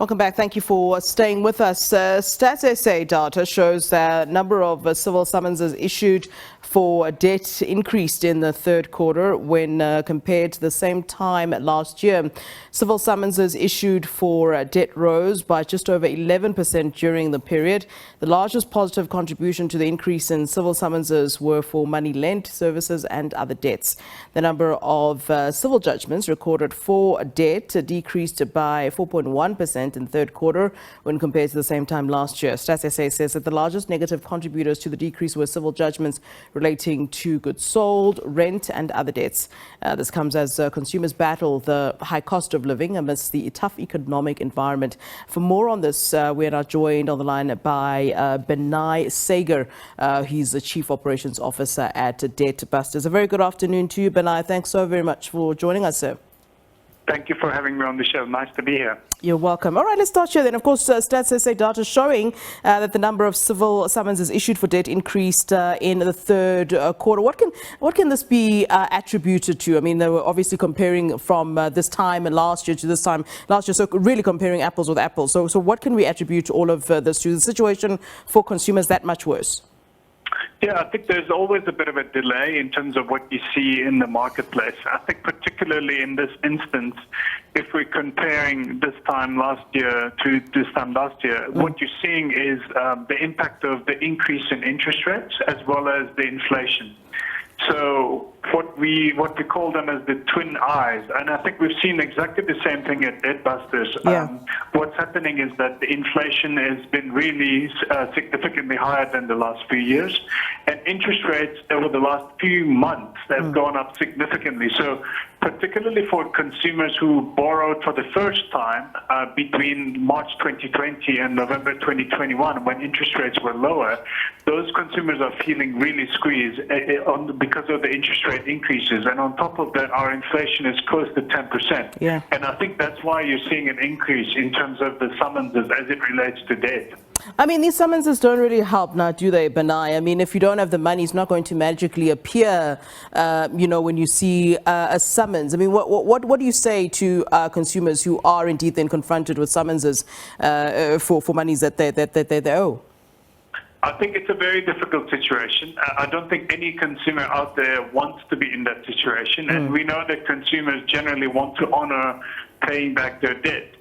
Welcome back. Thank you for staying with us. Stats SA data shows that number of civil summonses issued for debt increased in the third quarter when compared to the same time last year. Civil summonses issued for debt rose by just over 11% during the period. The largest positive contribution to the increase in civil summonses were for money lent, services and other debts. The number of civil judgments recorded for debt decreased by 4.1% in the third quarter when compared to the same time last year. Stats SA says that the largest negative contributors to the decrease were civil judgments relating to goods sold, rent and other debts. This comes as consumers battle the high cost of living amidst the tough economic environment. For more on this, we are now joined on the line by Benay Sager. He's the Chief Operations Officer at DebtBusters. A very good afternoon to you, Benay. Thanks so very much for joining us, sir. Thank you for having me on the show. Nice to be here. You're welcome. All right, let's start here then. Of course, Stats SA data showing that the number of civil summonses issued for debt increased in the third quarter. What can this be attributed to? I mean, they were obviously comparing from this time last year to this time last year, so really comparing apples with apples. So what can we attribute all of this to? The situation for consumers that much worse? Yeah, I think there's always a bit of a delay in terms of what you see in the marketplace. I think particularly in this instance, if we're comparing this time last year to this time last year, what you're seeing is the impact of the increase in interest rates as well as the inflation. So what we call them as the twin eyes, and I think we've seen exactly the same thing at DebtBusters. Yeah. What's happening is that the inflation has been really significantly higher than the last few years, and interest rates over the last few months have gone up significantly. So particularly for consumers who borrowed for the first time between March 2020 and November 2021, when interest rates were lower, those consumers are feeling really squeezed because of the interest rate increases. And on top of that, our inflation is close to 10%. Yeah. And I think that's why you're seeing an increase in terms of the summonses as it relates to debt. I mean, these summonses don't really help now, do they, Benay? I mean, if you don't have the money, it's not going to magically appear, when you see a summons. I mean, what do you say to consumers who are indeed then confronted with summonses for monies that they owe? I think it's a very difficult situation. I don't think any consumer out there wants to be in that situation. And we know that consumers generally want to honor paying back their debt.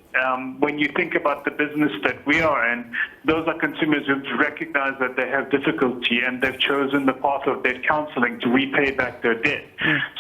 When you think about the business that we are in, those are consumers who recognize that they have difficulty and they've chosen the path of debt counseling to repay back their debt.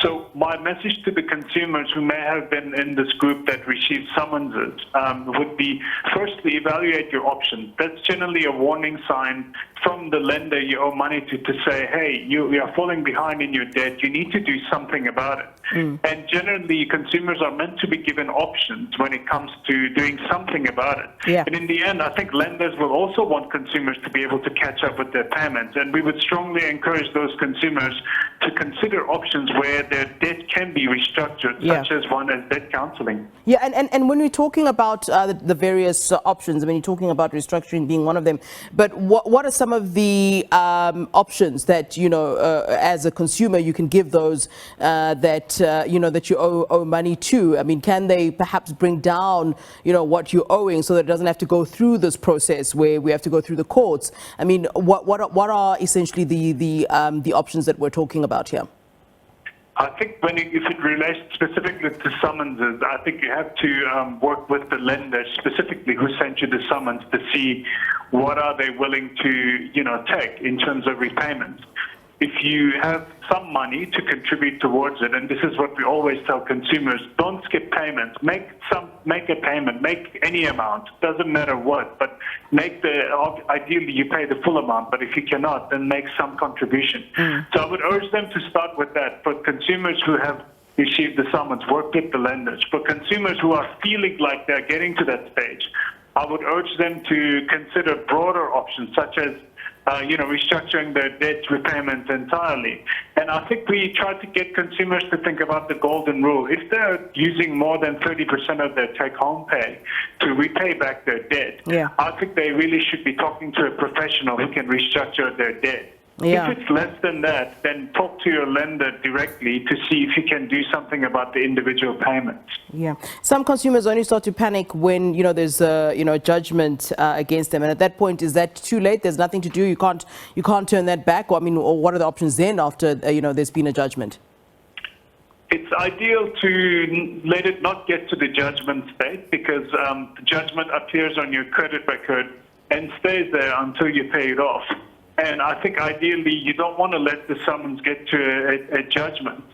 So my message to the consumers who may have been in this group that received summonses would be, firstly, evaluate your options. That's generally a warning sign from the lender you owe money to say, hey, you are falling behind in your debt. You need to do something about it. And generally, consumers are meant to be given options when it comes to doing something about it. Yeah. And in the end, I think lenders will also want consumers to be able to catch up with their payments. And we would strongly encourage those consumers to consider options where their debt can be restructured, such as one as debt counseling. Yeah, and when we're talking about the various options, I mean, you're talking about restructuring being one of them, but what are some of the options that, as a consumer, you can give those that you owe money to? I mean, can they perhaps bring down, what you're owing so that it doesn't have to go through this process where we have to go through the courts? I mean, what are essentially the options that we're talking about here? I think if it relates specifically to summonses, I think you have to work with the lender specifically who sent you the summons to see what are they willing to, take in terms of repayments. If you have some money to contribute towards it, and this is what we always tell consumers, don't skip payments. Make a payment, make any amount, doesn't matter what, but ideally you pay the full amount, but if you cannot, then make some contribution. So I would urge them to start with that. For consumers who have received the summons, work with the lenders. For consumers who are feeling like they're getting to that stage, I would urge them to consider broader options such as restructuring their debt repayment entirely. And I think we try to get consumers to think about the golden rule. If they're using more than 30% of their take-home pay to repay back their debt, I think they really should be talking to a professional who can restructure their debt. Yeah. If it's less than that, then talk to your lender directly to see if you can do something about the individual payments. Yeah, some consumers only start to panic when there's a judgment against them, and at that point, is that too late? There's nothing to do. You can't turn that back. Or what are the options then after there's been a judgment? It's ideal to let it not get to the judgment state, because the judgment appears on your credit record and stays there until you pay it off. And I think ideally you don't want to let the summons get to a judgment,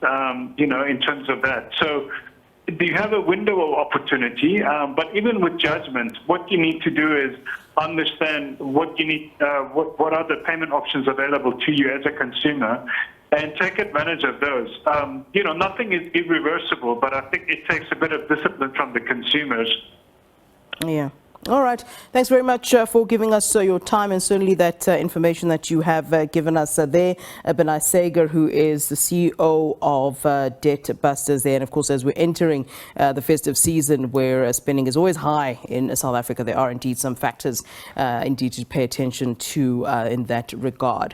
in terms of that. So you have a window of opportunity, but even with judgment, what you need to do is understand what you need, what are the payment options available to you as a consumer, and take advantage of those. Nothing is irreversible, but I think it takes a bit of discipline from the consumers. Yeah. All right. Thanks very much for giving us your time, and certainly that information that you have given us there. Benay Sager, who is the CEO of DebtBusters there. And of course, as we're entering the festive season where spending is always high in South Africa, there are indeed some factors indeed to pay attention to in that regard.